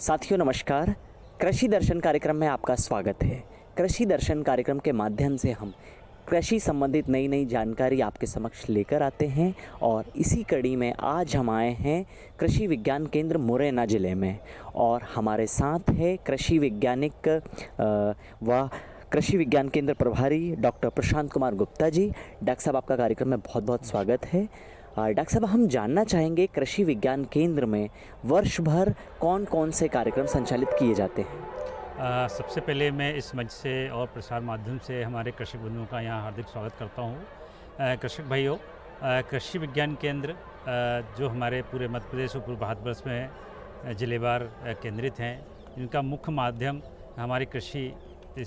साथियों नमस्कार। कृषि दर्शन कार्यक्रम में आपका स्वागत है। कृषि दर्शन कार्यक्रम के माध्यम से हम कृषि संबंधित नई नई जानकारी आपके समक्ष लेकर आते हैं और इसी कड़ी में आज हम आए हैं कृषि विज्ञान केंद्र मुरैना ज़िले में और हमारे साथ है कृषि वैज्ञानिक व कृषि विज्ञान केंद्र प्रभारी डॉक्टर प्रशांत कुमार गुप्ता जी। डॉक्टर साहब आपका कार्यक्रम में बहुत बहुत स्वागत है। डॉक्टर साहब हम जानना चाहेंगे कृषि विज्ञान केंद्र में वर्ष भर कौन कौन से कार्यक्रम संचालित किए जाते हैं? सबसे पहले मैं इस मंच से और प्रसार माध्यम से हमारे कृषक बंधुओं का यहाँ हार्दिक स्वागत करता हूँ। कृषक भाइयों, कृषि विज्ञान केंद्र जो हमारे पूरे मध्य प्रदेश और पूरे भारतवर्ष में जिलेवार केंद्रित हैं, इनका मुख्य माध्यम हमारी कृषि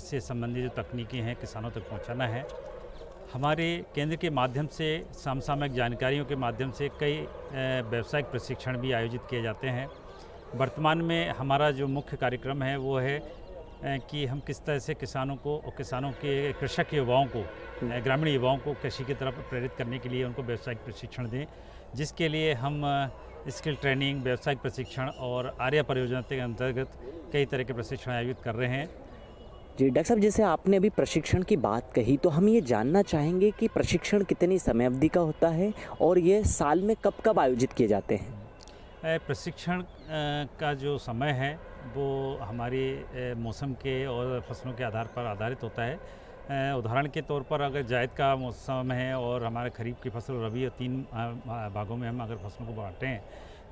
से संबंधित जो तकनीकी हैं किसानों तक पहुँचाना है। हमारे केंद्र के माध्यम से समसामयिक जानकारियों के माध्यम से कई व्यावसायिक प्रशिक्षण भी आयोजित किए जाते हैं। वर्तमान में हमारा जो मुख्य कार्यक्रम है वो है कि हम किस तरह से किसानों को और किसानों के कृषक युवाओं को, ग्रामीण युवाओं को कृषि की तरफ प्रेरित करने के लिए उनको व्यावसायिक प्रशिक्षण दें, जिसके लिए हम स्किल ट्रेनिंग, व्यावसायिक प्रशिक्षण और आर्या परियोजना के अंतर्गत कई तरह के प्रशिक्षण आयोजित कर रहे हैं। जी डॉक्टर साहब, जैसे आपने अभी प्रशिक्षण की बात कही तो हम ये जानना चाहेंगे कि प्रशिक्षण कितनी समय अवधि का होता है और ये साल में कब कब आयोजित किए जाते हैं? प्रशिक्षण का जो समय है वो हमारी मौसम के और फसलों के आधार पर आधारित होता है। उदाहरण के तौर पर अगर जायद का मौसम है और हमारे खरीफ की फसल रबी और 3 भागों में हम अगर फसलों को बांटते हैं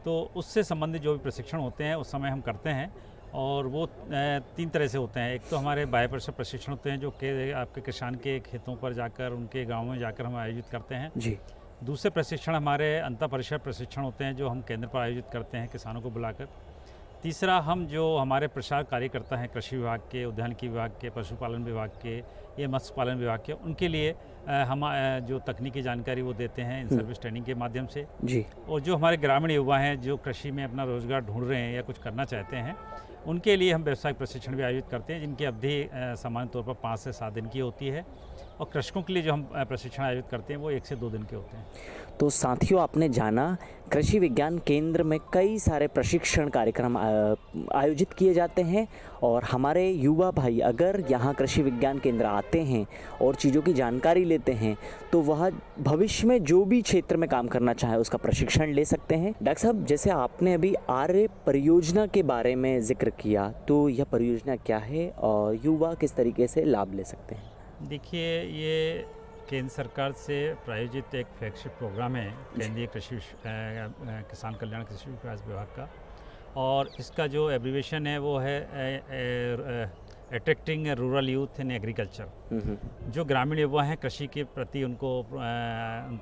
तो उससे संबंधित जो भी प्रशिक्षण होते हैं उस समय हम करते हैं और वो 3 तरह से होते हैं। एक तो हमारे बाह्य परिसर प्रशिक्षण होते हैं जो कि आपके किसान के खेतों पर जाकर उनके गाँव में जाकर हम आयोजित करते हैं जी। दूसरे प्रशिक्षण हमारे अंतर परिसर प्रशिक्षण होते हैं जो हम केंद्र पर आयोजित करते हैं किसानों को बुलाकर। तीसरा, हम जो हमारे प्रसार कार्यकर्ता हैं कृषि विभाग के, उद्यानिकी विभाग के, पशुपालन विभाग के, ये मत्स्य पालन विभाग के, उनके लिए हम जो तकनीकी जानकारी वो देते हैं इन सर्विस ट्रेनिंग के माध्यम से जी। और जो हमारे ग्रामीण युवा हैं जो कृषि में अपना रोजगार ढूंढ रहे हैं या कुछ करना चाहते हैं उनके लिए हम व्यावसायिक प्रशिक्षण भी आयोजित करते हैं, जिनकी अवधि सामान्य तौर पर 5 से 7 दिन की होती है और कृषकों के लिए जो हम प्रशिक्षण आयोजित करते हैं वो 1 से 2 दिन के होते हैं। तो साथियों, आपने जाना कृषि विज्ञान केंद्र में कई सारे प्रशिक्षण कार्यक्रम आयोजित किए जाते हैं और हमारे युवा भाई अगर यहाँ कृषि विज्ञान केंद्र आते हैं और चीज़ों की जानकारी लेते हैं तो वह भविष्य में जो भी क्षेत्र में काम करना चाहे उसका प्रशिक्षण ले सकते हैं। डॉक्टर साहब, जैसे आपने अभी आर्य परियोजना के बारे में जिक्र किया, तो यह परियोजना क्या है और युवा किस तरीके से लाभ ले सकते हैं? देखिए, ये केंद्र सरकार से प्रायोजित एक फ्लैगशिप प्रोग्राम है केंद्रीय कृषि किसान कल्याण कृषि विकास विभाग का और इसका जो एब्रीविएशन है वो है attracting rural youth in agriculture. जो ग्रामीण युवा हैं कृषि के प्रति उनको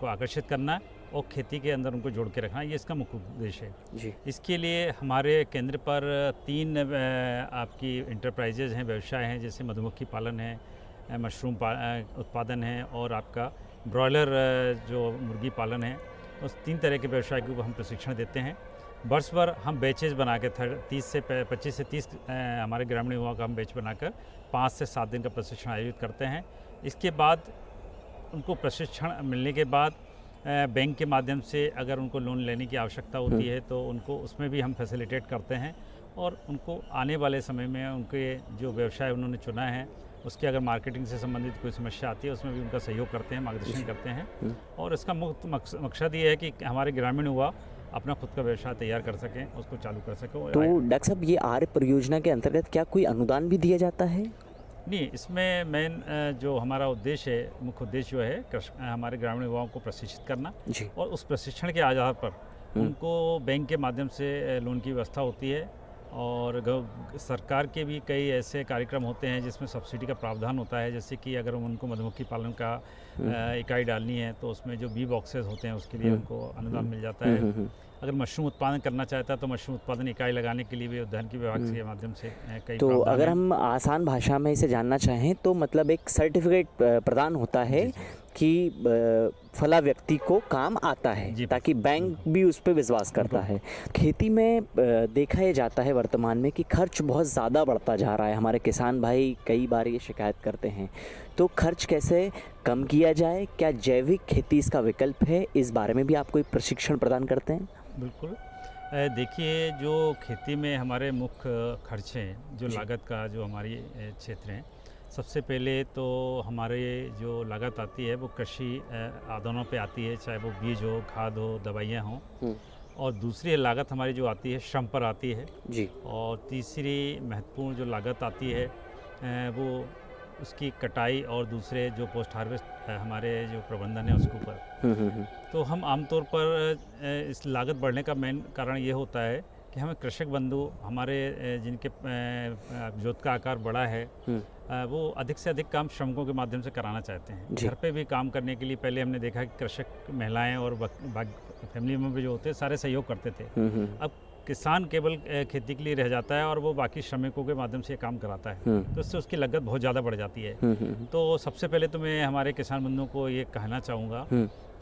आकर्षित करना और खेती के अंदर उनको जोड़ के रखना, ये इसका मुख्य उद्देश्य है जी। इसके लिए हमारे केंद्र पर 3 आपकी इंटरप्राइजेज हैं, व्यवसाय हैं, जैसे मधुमक्खी पालन है, मशरूम उत्पादन है और आपका ब्रॉयलर जो मुर्गी पालन है। उस 3 तरह के व्यवसाय को हम प्रशिक्षण देते हैं। वर्ष भर हम बैचेज बना के 25 से 30 हमारे ग्रामीण युवाओं का हम बैच बनाकर 5 से 7 दिन का प्रशिक्षण आयोजित करते हैं। इसके बाद उनको प्रशिक्षण मिलने के बाद बैंक के माध्यम से अगर उनको लोन लेने की आवश्यकता होती है तो उनको उसमें भी हम फैसिलिटेट करते हैं और उनको आने वाले समय में उनके जो व्यवसाय उन्होंने चुना है उसकी अगर मार्केटिंग से संबंधित कोई समस्या आती है उसमें भी उनका सहयोग करते हैं, मार्गदर्शन करते हैं और इसका मुख्य मकसद ये है कि हमारे ग्रामीण युवा अपना खुद का व्यवसाय तैयार कर सकें, उसको चालू कर सकें। तो डॉक्टर साहब, ये आर्य परियोजना के अंतर्गत क्या कोई अनुदान भी दिया जाता है? नहीं, इसमें मेन जो हमारा उद्देश्य है, मुख्य उद्देश्य जो है हमारे ग्रामीण युवाओं को प्रशिक्षित करना और उस प्रशिक्षण के आधार पर उनको बैंक के माध्यम से लोन की व्यवस्था होती है और सरकार के भी कई ऐसे कार्यक्रम होते हैं जिसमें सब्सिडी का प्रावधान होता है। जैसे कि अगर उनको मधुमक्खी पालन का इकाई डालनी है तो उसमें जो बी बॉक्सेस होते हैं उसके लिए उनको अनुदान मिल जाता है। अगर मशरूम उत्पादन करना चाहता है तो मशरूम उत्पादन इकाई लगाने के लिए भी उद्यानिकी विभाग के माध्यम से कई तो अगर हम आसान भाषा में इसे जानना चाहें तो मतलब एक सर्टिफिकेट प्रदान होता है कि फला व्यक्ति को काम आता है ताकि बैंक भी उस पर विश्वास करता है। खेती में देखा यह जाता है वर्तमान में कि खर्च बहुत ज़्यादा बढ़ता जा रहा है। हमारे किसान भाई कई बार ये शिकायत करते हैं, तो खर्च कैसे कम किया जाए? क्या जैविक खेती इसका विकल्प है? इस बारे में भी आप कोई प्रशिक्षण प्रदान करते हैं? बिल्कुल। देखिए, जो खेती में हमारे मुख्य खर्च हैं, जो लागत का जो हमारी क्षेत्र हैं, सबसे पहले तो हमारे जो लागत आती है वो कृषि आदानों पे आती है, चाहे वो बीज हो, खाद हो, दवाइयाँ हों। और दूसरी लागत हमारी जो आती है श्रम पर आती है जी। और तीसरी महत्वपूर्ण जो लागत आती है वो उसकी कटाई और दूसरे जो पोस्ट हार्वेस्ट हमारे जो प्रबंधन है उसके ऊपर। तो हम आमतौर पर इस लागत बढ़ने का मेन कारण ये होता है कि हमें कृषक बंधु हमारे जिनके जोत का आकार बड़ा है वो अधिक से अधिक काम श्रमिकों के माध्यम से कराना चाहते हैं। घर पे भी काम करने के लिए पहले हमने देखा कि कृषक महिलाएं और फैमिली मेंबर जो होते हैं सारे सहयोग करते थे। अब किसान केवल खेती के लिए रह जाता है और वो बाकी श्रमिकों के माध्यम से काम कराता है, तो इससे उसकी लागत बहुत ज़्यादा बढ़ जाती है। तो सबसे पहले तो मैं हमारे किसान बंधुओं को ये कहना चाहूँगा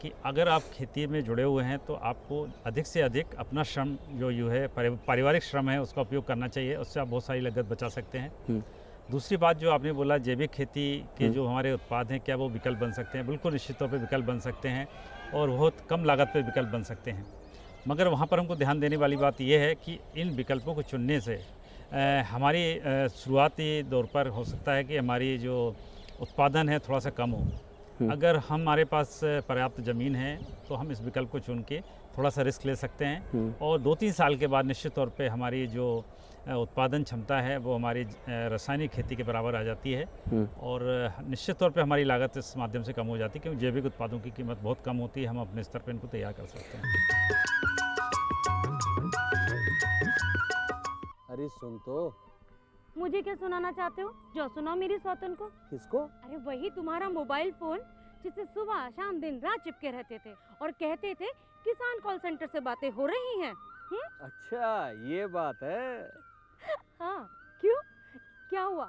कि अगर आप खेती में जुड़े हुए हैं तो आपको अधिक से अधिक अपना श्रम जो है पारिवारिक श्रम है उसका उपयोग करना चाहिए, उससे आप बहुत सारी लागत बचा सकते हैं। दूसरी बात जो आपने बोला जैविक खेती के जो हमारे उत्पाद हैं क्या वो विकल्प बन सकते हैं? बिल्कुल निश्चित तौर पर विकल्प बन सकते हैं और बहुत कम लागत पर विकल्प बन सकते हैं। मगर वहाँ पर हमको ध्यान देने वाली बात यह है कि इन विकल्पों को चुनने से हमारी शुरुआती दौर पर हो सकता है कि हमारी जो उत्पादन है थोड़ा सा कम हो। अगर हमारे पास पर्याप्त ज़मीन है तो हम इस विकल्प को चुन के थोड़ा सा रिस्क ले सकते हैं और 2-3 साल के बाद निश्चित तौर पे हमारी जो उत्पादन क्षमता है वो हमारी रासायनिक खेती के बराबर आ जाती है और निश्चित तौर पे हमारी लागत इस माध्यम से कम हो जाती है क्योंकि जैविक उत्पादों की कीमत बहुत कम होती है। हम अपने स्तर पर इनको तैयार कर सकते हैं। अरे सुन तो। मुझे क्या सुनाना चाहते हो? जो सुनाओ मेरी सौतन को। किसको? अरे वही तुम्हारा मोबाइल फोन जिससे सुबह शाम दिन रात चिपके रहते थे और कहते थे किसान कॉल सेंटर से बातें हो रही हैं। अच्छा ये बात है। हाँ क्यों, क्या हुआ?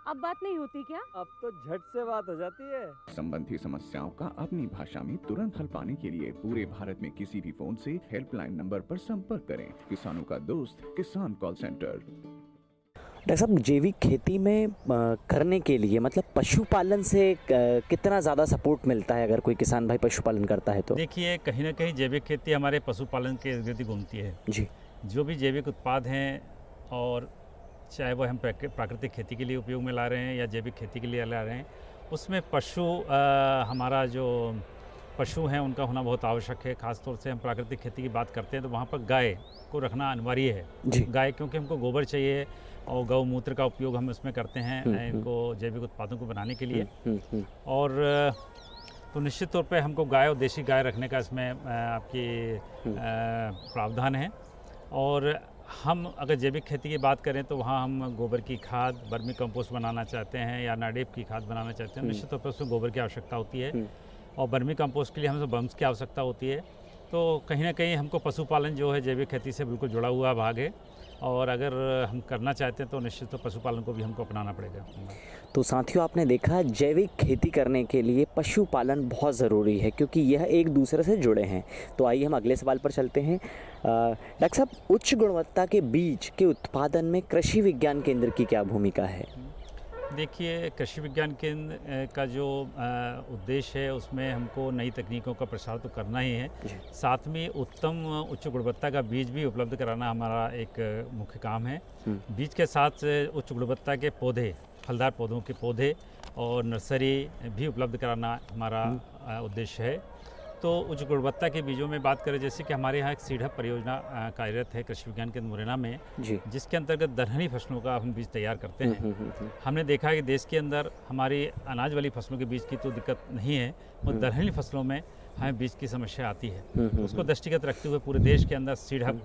अब बात नहीं होती क्या? अब तो झट से बात हो जाती है। संबंधी समस्याओं का अपनी भाषा में तुरंत हल पाने के लिए पूरे भारत में किसी भी फोन से हेल्पलाइन नंबर पर संपर्क करें। किसानों का दोस्त किसान कॉल सेंटर। डॉक्टर साहब, जैविक खेती में करने के लिए मतलब पशुपालन से कितना ज़्यादा सपोर्ट मिलता है अगर कोई किसान भाई पशुपालन करता है तो? देखिए, कहीं ना कहीं जैविक खेती हमारे पशुपालन के इर्द गिर्द घूमती है जी। जो भी जैविक उत्पाद हैं और चाहे वो हम प्राकृतिक खेती के लिए उपयोग में ला रहे हैं या जैविक खेती के लिए ला रहे हैं, उसमें हमारा जो पशु हैं उनका होना बहुत आवश्यक है। खासतौर से हम प्राकृतिक खेती की बात करते हैं तो वहाँ पर गाय को रखना अनिवार्य है जी। गाय, क्योंकि हमको गोबर चाहिए और गौमूत्र का उपयोग हम इसमें करते हैं इनको जैविक उत्पादों को बनाने के लिए। और तो निश्चित तौर पे हमको गाय और देसी गाय रखने का इसमें आपकी प्रावधान है। और हम अगर जैविक खेती की बात करें तो वहाँ हम गोबर की खाद, वर्मी कंपोस्ट बनाना चाहते हैं या नाडेप की खाद बनाना चाहते हैं। निश्चित तौर पर उसमें गोबर की आवश्यकता होती है और वर्मी कंपोस्ट के लिए हमें बम्स की आवश्यकता होती है। तो कहीं ना कहीं हमको पशुपालन जो है जैविक खेती से बिल्कुल जुड़ा हुआ भाग है और अगर हम करना चाहते हैं तो निश्चित तौर पशुपालन को भी हमको अपनाना पड़ेगा। तो साथियों, आपने देखा जैविक खेती करने के लिए पशुपालन बहुत ज़रूरी है क्योंकि यह एक दूसरे से जुड़े हैं। तो आइए हम अगले सवाल पर चलते हैं। डॉक्टर साहब, उच्च गुणवत्ता के बीज के उत्पादन में कृषि विज्ञान केंद्र की क्या भूमिका है? देखिए, कृषि विज्ञान केंद्र का जो उद्देश्य है उसमें हमको नई तकनीकों का प्रसार तो करना ही है, साथ में उत्तम उच्च गुणवत्ता का बीज भी उपलब्ध कराना हमारा एक मुख्य काम है। बीज के साथ उच्च गुणवत्ता के पौधे, फलदार पौधों के पौधे और नर्सरी भी उपलब्ध कराना हमारा उद्देश्य है। तो उच्च गुणवत्ता के बीजों में बात करें, जैसे कि हमारे यहाँ एक सीडहब परियोजना कार्यरत है कृषि विज्ञान केंद्र मुरैना में जी, जिसके अंतर्गत दलहनी फसलों का हम बीज तैयार करते हैं। हमने देखा कि देश के अंदर हमारी अनाज वाली फसलों के बीज की तो दिक्कत नहीं है, और दलहनी फसलों में हमें बीज की समस्या आती है। उसको दृष्टिगत रखते हुए पूरे देश के अंदर सीडहब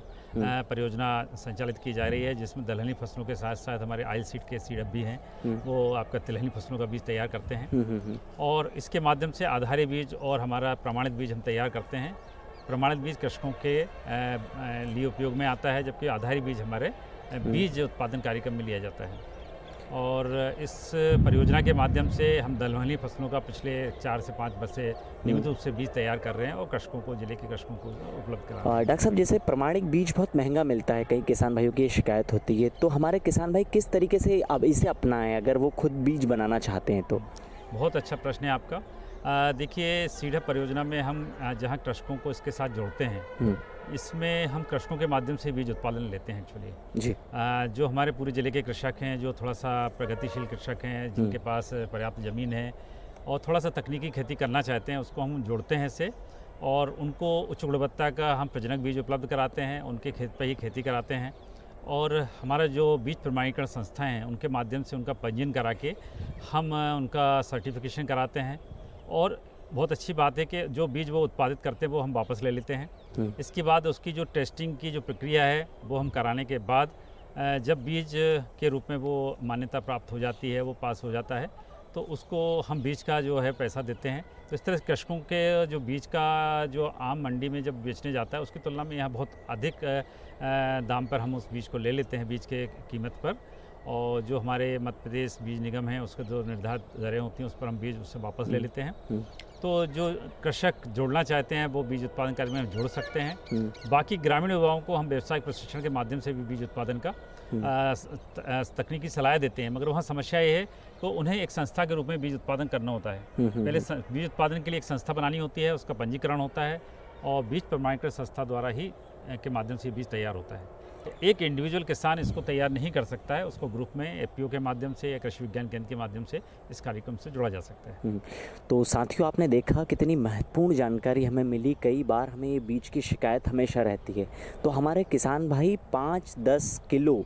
परियोजना संचालित की जा रही है, जिसमें दलहनी फसलों के साथ साथ हमारे ऑयल सीड के सीडहब भी हैं, वो आपका तिलहनी फसलों का बीज तैयार करते हैं। और इसके माध्यम से आधारी बीज और हमारा प्रमाणित बीज हम तैयार करते हैं। प्रमाणित बीज कृषकों के लिए उपयोग में आता है, जबकि आधारी बीज हमारे बीज उत्पादन कार्यक्रम में लिया जाता है। और इस परियोजना के माध्यम से हम दलहनी फसलों का पिछले 4 से 5 वर्ष से नियमित रूप से बीज तैयार कर रहे हैं और कृषकों को, जिले के कृषकों को उपलब्ध करा रहे हैं। डॉक्टर साहब, जैसे प्रमाणिक बीज बहुत महंगा मिलता है, कई किसान भाइयों की ये शिकायत होती है, तो हमारे किसान भाई किस तरीके से अब इसे अपनाएं अगर वो खुद बीज बनाना चाहते हैं तो? बहुत अच्छा प्रश्न है आपका। देखिए, सीडहब परियोजना में हम जहाँ कृषकों को इसके साथ जोड़ते हैं इसमें हम कृषकों के माध्यम से बीज उत्पादन लेते हैं एक्चुअली जी। जो हमारे पूरे ज़िले के कृषक हैं, जो थोड़ा सा प्रगतिशील कृषक हैं, जिनके पास पर्याप्त ज़मीन है और थोड़ा सा तकनीकी खेती करना चाहते हैं, उसको हम जोड़ते हैं इससे और उनको उच्च गुणवत्ता का हम प्रजनक बीज उपलब्ध कराते हैं, उनके खेत पर ही खेती कराते हैं और हमारा जो बीज प्रमाणीकरण संस्थाएं हैं उनके माध्यम से उनका पंजीयन करा के हम उनका सर्टिफिकेशन कराते हैं और बहुत अच्छी बात है कि जो बीज वो उत्पादित करते हैं वो हम वापस ले लेते हैं। इसके बाद उसकी जो टेस्टिंग की जो प्रक्रिया है वो हम कराने के बाद जब बीज के रूप में वो मान्यता प्राप्त हो जाती है, वो पास हो जाता है, तो उसको हम बीज का जो है पैसा देते हैं। तो इस तरह से कृषकों के जो बीज का जो आम मंडी में जब बेचने जाता है उसकी तुलना में यहाँ बहुत अधिक दाम पर हम उस बीज को ले लेते हैं, बीज के कीमत पर। और जो हमारे मध्य प्रदेश बीज निगम है उसके जो निर्धारित दरें होती हैं उस पर हम बीज उससे वापस ले लेते हैं। तो जो कृषक जोड़ना चाहते हैं वो बीज उत्पादन कार्य में जोड़ सकते हैं। बाकी ग्रामीण युवाओं को हम व्यावसायिक प्रशिक्षण के माध्यम से भी बीज उत्पादन का तकनीकी सलाह देते हैं, मगर वहाँ समस्या ये है तो उन्हें एक संस्था के रूप में बीज उत्पादन करना होता है। पहले बीज उत्पादन के लिए एक संस्था बनानी होती है, उसका पंजीकरण होता है और बीज प्रमाणीकरण संस्था द्वारा ही के माध्यम से बीज तैयार होता है। तो एक इंडिविजुअल किसान इसको तैयार नहीं कर सकता है, उसको ग्रुप में एफपीओ के माध्यम से या कृषि विज्ञान केंद्र के माध्यम से इस कार्यक्रम से जोड़ा जा सकता है। तो साथियों, आपने देखा कितनी महत्वपूर्ण जानकारी हमें मिली। कई बार हमें ये बीज की शिकायत हमेशा रहती है, तो हमारे किसान भाई 5-10 किलो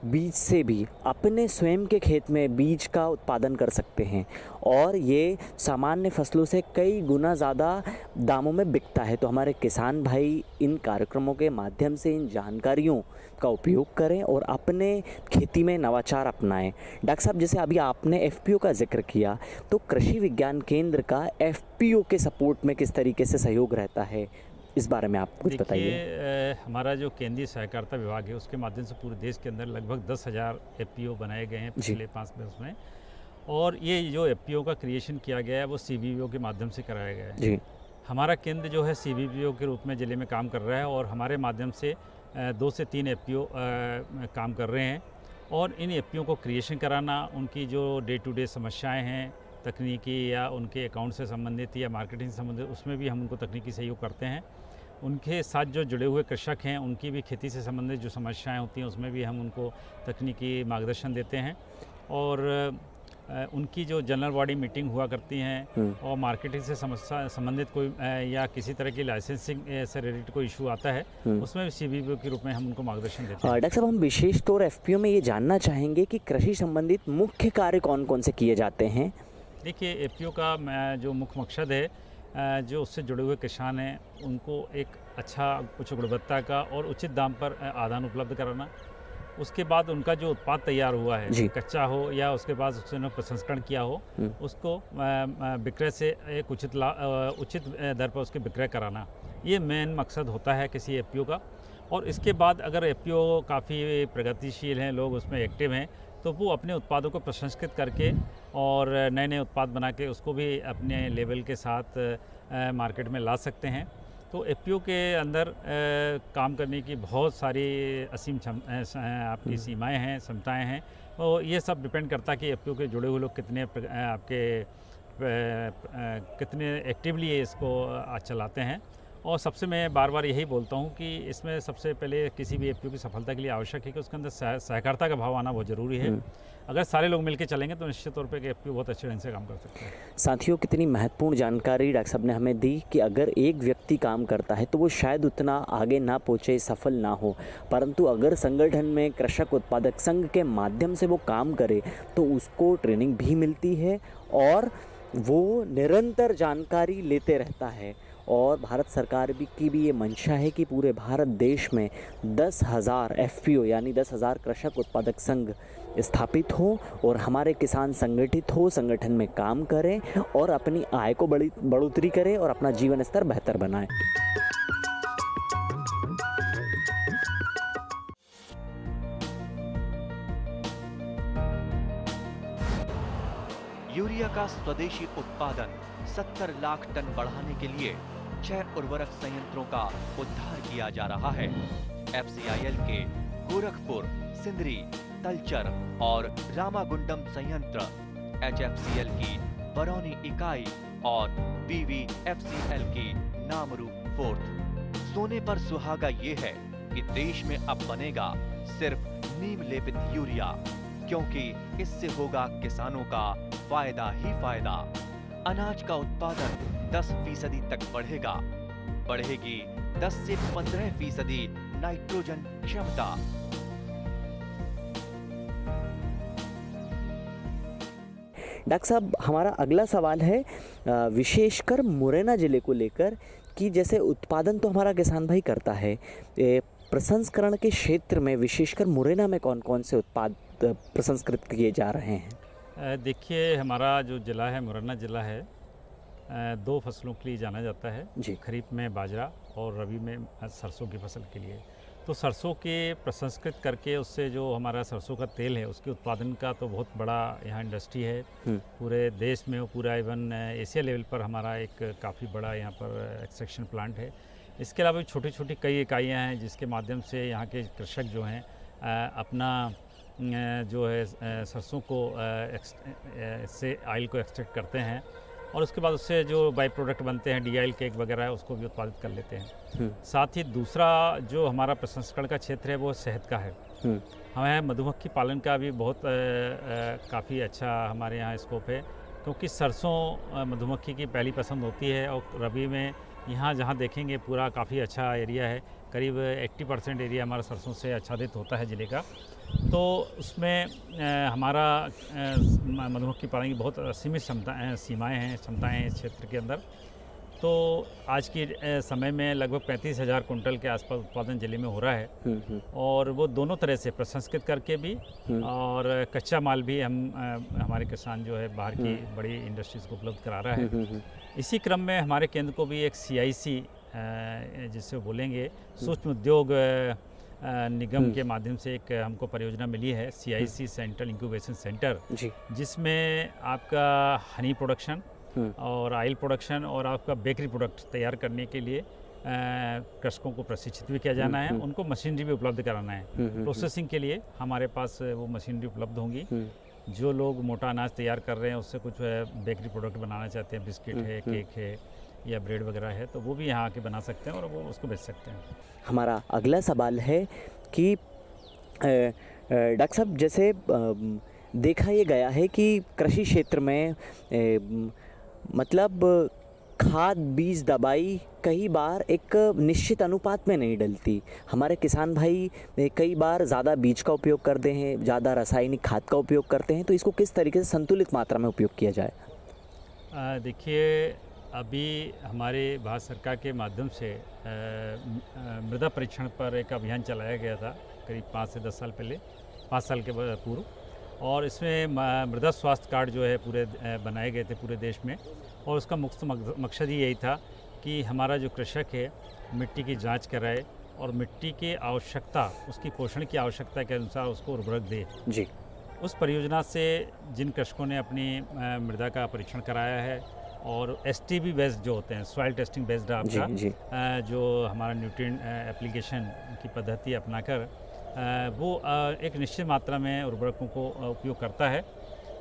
बीज से भी अपने स्वयं के खेत में बीज का उत्पादन कर सकते हैं और ये सामान्य फसलों से कई गुना ज़्यादा दामों में बिकता है। तो हमारे किसान भाई इन कार्यक्रमों के माध्यम से इन जानकारियों का उपयोग करें और अपने खेती में नवाचार अपनाएं। डॉक्टर साहब, जैसे अभी आपने एफपीओ का जिक्र किया, तो कृषि विज्ञान केंद्र का एफपीओ के सपोर्ट में किस तरीके से सहयोग रहता है, इस बारे में आप कुछ बताइए। हमारा जो केंद्रीय सहकारिता विभाग है उसके माध्यम से पूरे देश के अंदर लगभग 10,000 एफपीओ बनाए गए हैं पिछले 5 वर्ष में, और ये जो एफपीओ का क्रिएशन किया गया है वो सीबीपीओ के माध्यम से कराया गया है जी। हमारा केंद्र जो है सीबीपीओ के रूप में ज़िले में काम कर रहा है और हमारे माध्यम से 2 से 3 एफपीओ काम कर रहे हैं और इन एफपीओ को क्रिएशन कराना, उनकी जो डे टू डे समस्याएँ हैं तकनीकी या उनके अकाउंट से संबंधित या मार्केटिंग से संबंधित, उसमें भी हम उनको तकनीकी सहयोग करते हैं। उनके साथ जो जुड़े हुए कृषक हैं उनकी भी खेती से संबंधित जो समस्याएं होती हैं उसमें भी हम उनको तकनीकी मार्गदर्शन देते हैं और उनकी जो जनरल बॉडी मीटिंग हुआ करती हैं और मार्केटिंग से समस्या संबंधित कोई या किसी तरह की लाइसेंसिंग से रिलेटेड कोई इशू आता है उसमें भी सीबीपीओ के रूप में हम उनको मार्गदर्शन देते हैं। डॉक्टर साहब, हम विशेष तौर एफपीओ में ये जानना चाहेंगे कि कृषि संबंधित मुख्य कार्य कौन कौन से किए जाते हैं। देखिए, एफपीओ का जो मुख्य मकसद है जो उससे जुड़े हुए किसान हैं उनको एक अच्छा उच्च गुणवत्ता का और उचित दाम पर आदान उपलब्ध कराना। उसके बाद उनका जो उत्पाद तैयार हुआ है, कच्चा हो या उसके बाद उसने प्रसंस्करण किया हो, उसको विक्रय से एक उचित दर पर उसके विक्रय कराना, ये मेन मकसद होता है किसी एफपीओ का। और इसके बाद अगर एफपीओ काफ़ी प्रगतिशील हैं, लोग उसमें एक्टिव हैं, तो वो अपने उत्पादों को प्रसंस्कृत करके और नए नए उत्पाद बना के उसको भी अपने लेवल के साथ मार्केट में ला सकते हैं। तो एफपीओ के अंदर काम करने की बहुत सारी असीम आपकी सीमाएं हैं, क्षमताएं हैं, और ये सब डिपेंड करता है कि एफपीओ के जुड़े हुए लोग कितने कितने एक्टिवली इसको चलाते हैं। और सबसे मैं बार बार यही बोलता हूँ कि इसमें सबसे पहले किसी भी एफपीओ की सफलता के लिए आवश्यक है कि उसके अंदर सहकारिता का भाव आना बहुत ज़रूरी है। अगर सारे लोग मिलकर चलेंगे तो निश्चित तौर पे एफपीओ बहुत अच्छे ढंग से काम कर सकते हैं। साथियों, कितनी महत्वपूर्ण जानकारी डॉक्टर साहब ने हमें दी कि अगर एक व्यक्ति काम करता है तो वो शायद उतना आगे ना पहुँचे, सफल ना हो, परंतु अगर संगठन में कृषक उत्पादक संघ के माध्यम से वो काम करे तो उसको ट्रेनिंग भी मिलती है और वो निरंतर जानकारी लेते रहता है। और भारत सरकार की भी ये मंशा है कि पूरे भारत देश में 10,000 एफपीओ यानी 10,000 कृषक उत्पादक संघ स्थापित हो और हमारे किसान संगठित हो, संगठन में काम करें और अपनी आय को बढ़ोतरी करें और अपना जीवन स्तर बेहतर बनाएं। यूरिया का स्वदेशी उत्पादन 70 लाख टन बढ़ाने के लिए 6 उर्वरक संयंत्रों का उद्धार किया जा रहा है। एफसीआईएल के गोरखपुर, सिंदरी, तलचर और रामागुंडम संयंत्र, एचएफसीएल की बरौनी इकाई और बीवीएफसीएल की नामरू 4th सोने पर सुहागा ये है कि देश में अब बनेगा सिर्फ नीम लेपित यूरिया, क्योंकि इससे होगा किसानों का फायदा ही फायदा। अनाज का उत्पादन 10% तक बढ़ेगा, बढ़ेगी 10 से 15% नाइट्रोजन क्षमता। डॉक्टर साहब, हमारा अगला सवाल है विशेषकर मुरैना ज़िले को लेकर कि जैसे उत्पादन तो हमारा किसान भाई करता है, प्रसंस्करण के क्षेत्र में विशेषकर मुरैना में कौन कौन से उत्पाद प्रसंस्कृत किए जा रहे हैं? देखिए, हमारा जो ज़िला है मुरैना ज़िला है, 2 फसलों के लिए जाना जाता है जी। खरीफ में बाजरा और रबी में सरसों की फसल के लिए। तो सरसों के प्रसंस्कृत करके उससे जो हमारा सरसों का तेल है उसके उत्पादन का तो बहुत बड़ा यहाँ इंडस्ट्री है पूरे देश में, पूरा इवन एशिया लेवल पर हमारा एक काफ़ी बड़ा यहाँ पर एक्सट्रैक्शन प्लांट है। इसके अलावा छोटी छोटी कई इकाइयाँ हैं जिसके माध्यम से यहाँ के कृषक जो हैं अपना जो है सरसों को से ऑयल को एक्सट्रैक्ट करते हैं और उसके बाद उससे जो बाई प्रोडक्ट बनते हैं DIL केक वगैरह है उसको भी उत्पादित कर लेते हैं। साथ ही दूसरा जो हमारा प्रसंस्करण का क्षेत्र है वो शहद का है। हमें मधुमक्खी पालन का भी बहुत काफ़ी अच्छा हमारे यहाँ स्कोप है, क्योंकि सरसों मधुमक्खी की पहली पसंद होती है और रबी में यहाँ जहाँ देखेंगे पूरा काफ़ी अच्छा एरिया है, करीब 80% एरिया हमारा सरसों से आच्छादित होता है ज़िले का। तो उसमें हमारा मधुमक्खी पालन की बहुत सीमित सीमाएँ हैं, क्षमताएँ हैं इस क्षेत्र के अंदर। तो आज के समय में लगभग 35,000 कुंटल के आसपास उत्पादन ज़िले में हो रहा है और वो दोनों तरह से प्रसंस्कृत करके भी और कच्चा माल भी हमारे किसान जो है बाहर की बड़ी इंडस्ट्रीज़ को उपलब्ध करा रहा है। इसी क्रम में हमारे केंद्र को भी एक CIC जिससे बोलेंगे सूक्ष्म उद्योग निगम के माध्यम से एक हमको परियोजना मिली है, CIC सेंट्रल इंक्यूबेशन सेंटर, जिसमें आपका हनी प्रोडक्शन और ऑयल प्रोडक्शन और आपका बेकरी प्रोडक्ट तैयार करने के लिए कृषकों को प्रशिक्षित भी किया जाना है, उनको मशीनरी भी उपलब्ध कराना है। प्रोसेसिंग के लिए हमारे पास वो मशीनरी उपलब्ध होंगी। जो लोग मोटा अनाज तैयार कर रहे हैं उससे कुछ बेकरी प्रोडक्ट बनाना चाहते हैं, बिस्किट है, केक है या ब्रेड वगैरह है, तो वो भी यहाँ आके बना सकते हैं और वो उसको बेच सकते हैं। हमारा अगला सवाल है कि डॉक्टर साहब, जैसे देखा ये गया है कि कृषि क्षेत्र में मतलब खाद, बीज, दवाई कई बार एक निश्चित अनुपात में नहीं डलती। हमारे किसान भाई कई बार ज़्यादा बीज का उपयोग करते हैं, ज़्यादा रासायनिक खाद का उपयोग करते हैं, तो इसको किस तरीके से संतुलित मात्रा में उपयोग किया जाए? देखिए, अभी हमारे भारत सरकार के माध्यम से मृदा परीक्षण पर एक अभियान चलाया गया था करीब 5 से 10 साल पहले, 5 साल के पूर्व, और इसमें मृदा स्वास्थ्य कार्ड जो है पूरे बनाए गए थे पूरे देश में। और उसका मुख्य मकसद ही यही था कि हमारा जो कृषक है मिट्टी की जांच कराए और मिट्टी की आवश्यकता, उसकी पोषण की आवश्यकता के अनुसार उसको उर्वरक दे। जी। उस परियोजना से जिन कृषकों ने अपनी मृदा का परीक्षण कराया है और STB बेस्ड जो होते हैं, सॉइल टेस्टिंग बेस्ड आपका जो हमारा न्यूट्रिएंट एप्लीकेशन की पद्धति अपनाकर वो एक निश्चित मात्रा में उर्वरकों को उपयोग करता है।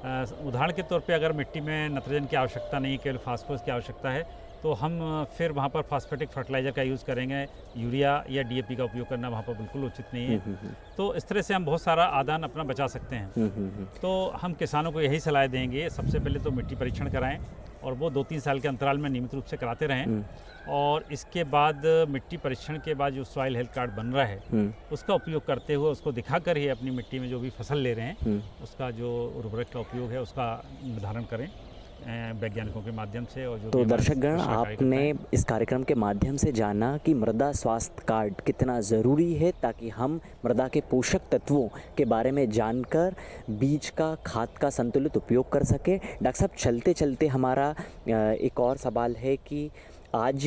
उदाहरण के तौर पे अगर मिट्टी में नाइट्रोजन की आवश्यकता नहीं, केवल फास्फोरस की आवश्यकता है, तो हम फिर वहाँ पर फास्फेटिक फर्टिलाइज़र का यूज़ करेंगे। यूरिया या DAP का उपयोग करना वहाँ पर बिल्कुल उचित नहीं है। तो इस तरह से हम बहुत सारा आदान अपना बचा सकते हैं। तो हम किसानों को यही सलाह देंगे, सबसे पहले तो मिट्टी परीक्षण कराएं और वो 2-3 साल के अंतराल में नियमित रूप से कराते रहें। और इसके बाद मिट्टी परीक्षण के बाद जो सॉइल हेल्थ कार्ड बन रहा है उसका उपयोग करते हुए उसको दिखाकर ही अपनी मिट्टी में जो भी फसल ले रहे हैं उसका जो उर्वरक का उपयोग है उसका निर्धारण करें वैज्ञानिकों के माध्यम से। और जो तो दर्शकगण, आपने इस कार्यक्रम के माध्यम से जाना कि मृदा स्वास्थ्य कार्ड कितना ज़रूरी है ताकि हम मृदा के पोषक तत्वों के बारे में जानकर बीज का, खाद का संतुलित उपयोग कर सके। डॉक्टर साहब, चलते चलते हमारा एक और सवाल है कि आज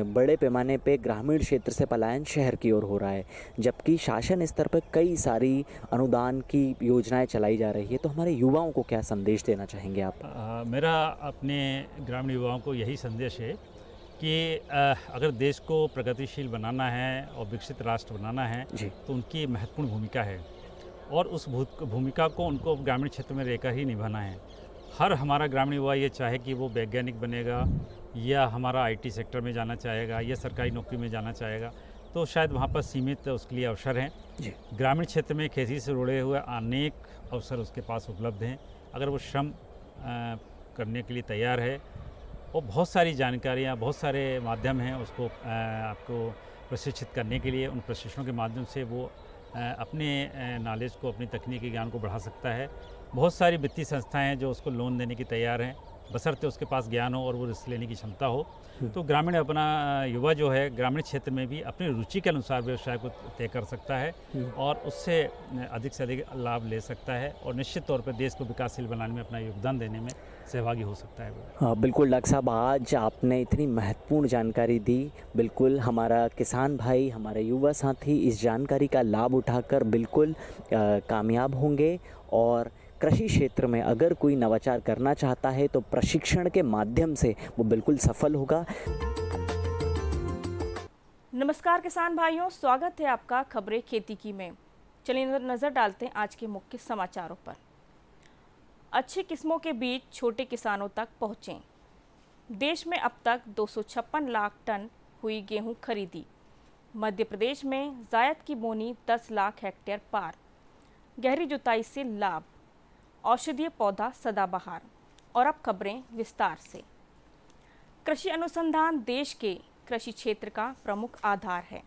बड़े पैमाने पे ग्रामीण क्षेत्र से पलायन शहर की ओर हो रहा है, जबकि शासन स्तर पर कई सारी अनुदान की योजनाएं चलाई जा रही है। तो हमारे युवाओं को क्या संदेश देना चाहेंगे आप? मेरा अपने ग्रामीण युवाओं को यही संदेश है कि अगर देश को प्रगतिशील बनाना है और विकसित राष्ट्र बनाना है तो उनकी महत्वपूर्ण भूमिका है और उस भूमिका को उनको ग्रामीण क्षेत्र में रहकर ही निभाना है। हर हमारा ग्रामीण युवा ये चाहे कि वो वैज्ञानिक बनेगा या हमारा आईटी सेक्टर में जाना चाहेगा या सरकारी नौकरी में जाना चाहेगा, तो शायद वहाँ पर सीमित उसके लिए अवसर हैं। ग्रामीण क्षेत्र में खेती से जुड़े हुए अनेक अवसर उसके पास उपलब्ध हैं। अगर वो श्रम करने के लिए तैयार है और बहुत सारी जानकारियाँ, बहुत सारे माध्यम हैं उसको आपको प्रशिक्षित करने के लिए। उन प्रशिक्षणों के माध्यम से वो अपने नॉलेज को, अपनी तकनीकी ज्ञान को बढ़ा सकता है। बहुत सारी वित्तीय संस्थाएं हैं जो उसको लोन देने की तैयार हैं, बशर्ते उसके पास ज्ञान हो और वो रिस्क लेने की क्षमता हो। तो ग्रामीण अपना युवा जो है ग्रामीण क्षेत्र में भी अपनी रुचि के अनुसार व्यवसाय को तय कर सकता है और उससे अधिक से अधिक लाभ ले सकता है और निश्चित तौर पर देश को विकासशील बनाने में अपना योगदान देने में सहभागी हो सकता है। हाँ बिल्कुल डॉक्टर साहब, आज आपने इतनी महत्वपूर्ण जानकारी दी। बिल्कुल हमारा किसान भाई, हमारे युवा साथी इस जानकारी का लाभ उठाकर बिल्कुल कामयाब होंगे और कृषि क्षेत्र में अगर कोई नवाचार करना चाहता है तो प्रशिक्षण के माध्यम से वो बिल्कुल सफल होगा। नमस्कार किसान भाइयों, स्वागत है आपका खबरें खेती की में। चलिए नज़र डालते हैं आज के मुख्य समाचारों पर। अच्छी किस्मों के बीज छोटे किसानों तक पहुँचें। देश में अब तक 256 लाख टन हुई गेहूं खरीदी। मध्य प्रदेश में जायद की बोनी 10 लाख हेक्टेयर पार। गहरी जुताई से लाभ। औषधीय पौधा सदाबहार। और अब खबरें विस्तार से। कृषि अनुसंधान देश के कृषि क्षेत्र का प्रमुख आधार है।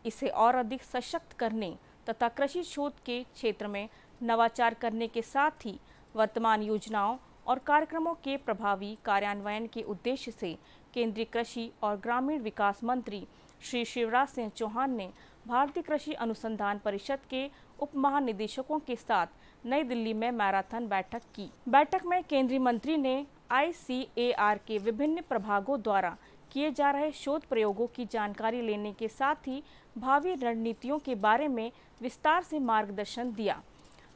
इसे और अधिक सशक्त करने तथा कृषि शोध के क्षेत्र में नवाचार करने के साथ ही वर्तमान योजनाओं और कार्यक्रमों के प्रभावी कार्यान्वयन के उद्देश्य से केंद्रीय कृषि और ग्रामीण विकास मंत्री श्री शिवराज सिंह चौहान ने भारतीय कृषि अनुसंधान परिषद के उप महानिदेशकों के साथ नई दिल्ली में मैराथन बैठक की। बैठक में केंद्रीय मंत्री ने ICAR के विभिन्न प्रभागों द्वारा किए जा रहे शोध प्रयोगों की जानकारी लेने के साथ ही भावी रणनीतियों के बारे में विस्तार से मार्गदर्शन दिया।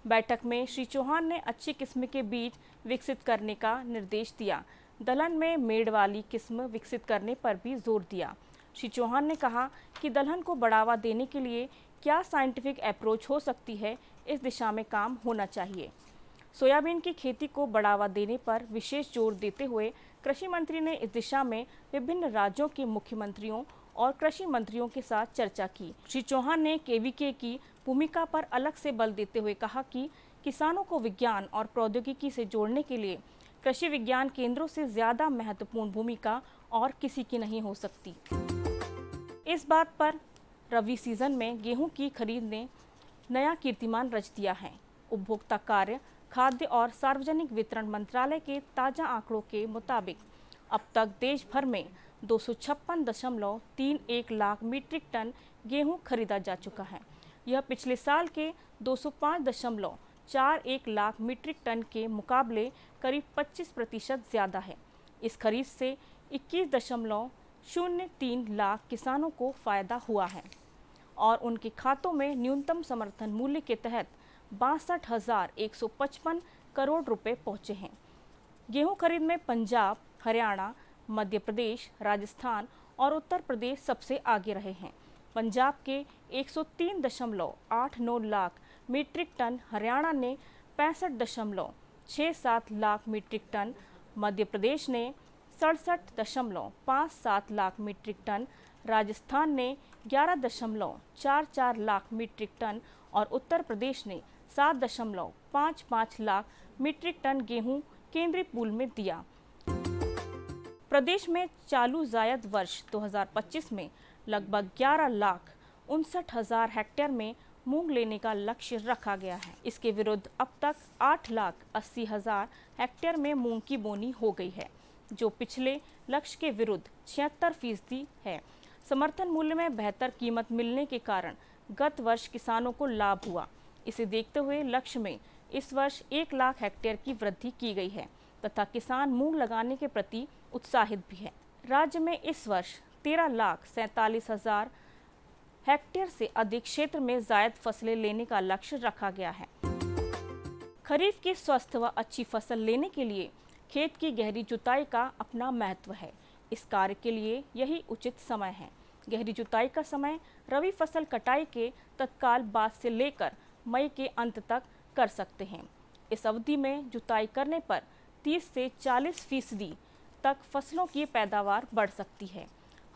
बैठक में श्री चौहान ने अच्छी किस्म के बीज विकसित करने का निर्देश दिया। दलहन में मेड़ वाली किस्म विकसित करने पर भी जोर दिया। श्री चौहान ने कहा कि दलहन को बढ़ावा देने के लिए क्या साइंटिफिक अप्रोच हो सकती है, इस दिशा में काम होना चाहिए। सोयाबीन की खेती को बढ़ावा देने पर विशेष जोर देते हुए कृषि मंत्री ने इस दिशा में विभिन्न राज्यों के मुख्यमंत्रियों और कृषि मंत्रियों के साथ चर्चा की। श्री चौहान ने KVK की भूमिका पर अलग से बल देते हुए कहा कि किसानों को विज्ञान और प्रौद्योगिकी से जोड़ने के लिए कृषि विज्ञान केंद्रों से ज़्यादा महत्वपूर्ण भूमिका और किसी की नहीं हो सकती। इस बात पर रबी सीजन में गेहूं की खरीद ने नया कीर्तिमान रच दिया है। उपभोक्ता कार्य, खाद्य और सार्वजनिक वितरण मंत्रालय के ताज़ा आंकड़ों के मुताबिक अब तक देश भर में 256.31 लाख मीट्रिक टन गेहूं खरीदा जा चुका है। यह पिछले साल के 205.41 लाख मीट्रिक टन के मुकाबले करीब 25% ज़्यादा है। इस खरीद से 21.03 लाख किसानों को फ़ायदा हुआ है और उनके खातों में न्यूनतम समर्थन मूल्य के तहत 62,155 करोड़ रुपए पहुँचे हैं। गेहूं खरीद में पंजाब, हरियाणा, मध्य प्रदेश, राजस्थान और उत्तर प्रदेश सबसे आगे रहे हैं। पंजाब के 103.89 लाख मीट्रिक टन, हरियाणा ने 65.67 लाख मीट्रिक टन, मध्य प्रदेश ने 67.57 लाख मीट्रिक टन, राजस्थान ने 11.44 लाख मीट्रिक टन और उत्तर प्रदेश ने 7.55 लाख मीट्रिक टन गेहूं केंद्रीय पूल में दिया। प्रदेश में चालू जायद वर्ष 2025 में लगभग 11,59,000 हेक्टेयर में मूंग लेने का लक्ष्य रखा गया है। इसके विरुद्ध अब तक 8,80,000 हेक्टेयर में मूंग की बोनी हो गई है, जो पिछले लक्ष्य के विरुद्ध 76% है। समर्थन मूल्य में बेहतर कीमत मिलने के कारण गत वर्ष किसानों को लाभ हुआ। इसे देखते हुए लक्ष्य में इस वर्ष 1 लाख हेक्टेयर की वृद्धि की गई है तथा किसान मूंग लगाने के प्रति उत्साहित भी है। राज्य में इस वर्ष 13,47,000 हेक्टेयर से अधिक क्षेत्र में जायद फसलें लेने का लक्ष्य रखा गया है। खरीफ की स्वस्थ व अच्छी फसल लेने के लिए खेत की गहरी जुताई का अपना महत्व है। इस कार्य के लिए यही उचित समय है। गहरी जुताई का समय रबी फसल कटाई के तत्काल बाद से लेकर मई के अंत तक कर सकते हैं। इस अवधि में जुताई करने पर 30 से 40% तक फसलों की पैदावार बढ़ सकती है।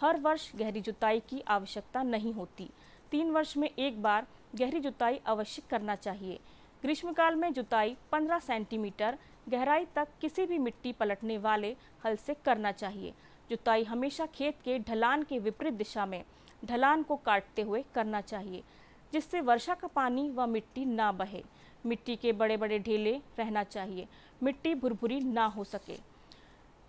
हर वर्ष गहरी जुताई की आवश्यकता नहीं होती। 3 वर्ष में एक बार गहरी जुताई अवश्य करना चाहिए। ग्रीष्मकाल में जुताई 15 सेंटीमीटर गहराई तक किसी भी मिट्टी पलटने वाले हल से करना चाहिए। जुताई हमेशा खेत के ढलान के विपरीत दिशा में ढलान को काटते हुए करना चाहिए, जिससे वर्षा का पानी व मिट्टी ना बहे। मिट्टी के बड़े बड़े ढेले रहना चाहिए, मिट्टी भुरभुरी ना हो सके,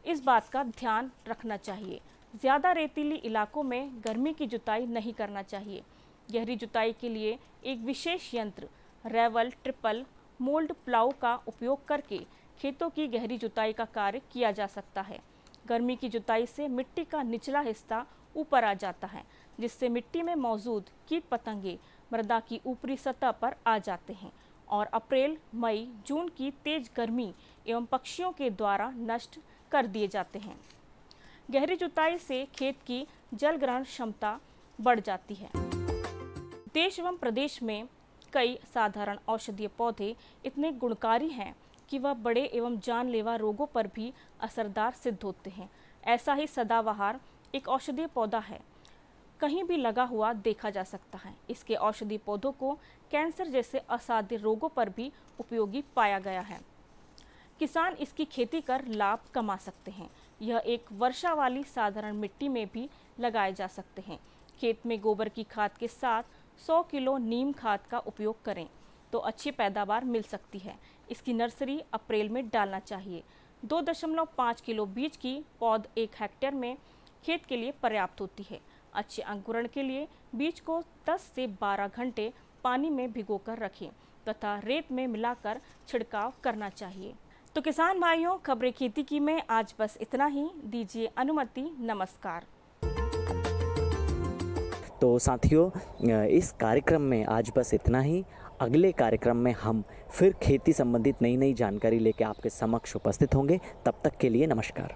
इस बात का ध्यान रखना चाहिए। ज़्यादा रेतीली इलाकों में गर्मी की जुताई नहीं करना चाहिए। गहरी जुताई के लिए एक विशेष यंत्र रेवल ट्रिपल मोल्ड प्लाऊ का उपयोग करके खेतों की गहरी जुताई का कार्य किया जा सकता है। गर्मी की जुताई से मिट्टी का निचला हिस्सा ऊपर आ जाता है, जिससे मिट्टी में मौजूद कीट पतंगे मृदा की ऊपरी सतह पर आ जाते हैं और अप्रैल, मई, जून की तेज गर्मी एवं पक्षियों के द्वारा नष्ट कर दिए जाते हैं। गहरी जुताई से खेत की जल ग्रहण क्षमता बढ़ जाती है। देश एवं प्रदेश में कई साधारण औषधीय पौधे इतने गुणकारी हैं कि वह बड़े एवं जानलेवा रोगों पर भी असरदार सिद्ध होते हैं। ऐसा ही सदाबहार एक औषधीय पौधा है, कहीं भी लगा हुआ देखा जा सकता है। इसके औषधीय पौधों को कैंसर जैसे असाध्य रोगों पर भी उपयोगी पाया गया है। किसान इसकी खेती कर लाभ कमा सकते हैं। यह एक वर्षा वाली साधारण मिट्टी में भी लगाए जा सकते हैं। खेत में गोबर की खाद के साथ 100 किलो नीम खाद का उपयोग करें तो अच्छी पैदावार मिल सकती है। इसकी नर्सरी अप्रैल में डालना चाहिए। 2.5 किलो बीज की पौध 1 हेक्टेयर में खेत के लिए पर्याप्त होती है। अच्छे अंकुरण के लिए बीज को 10 से 12 घंटे पानी में भिगोकर रखें तथा रेत में मिलाकर छिड़काव करना चाहिए। तो किसान भाइयों, खबरें खेती की में आज बस इतना ही। दीजिए अनुमति। नमस्कार। तो साथियों, इस कार्यक्रम में आज बस इतना ही। अगले कार्यक्रम में हम फिर खेती संबंधित नई जानकारी लेकर आपके समक्ष उपस्थित होंगे। तब तक के लिए नमस्कार।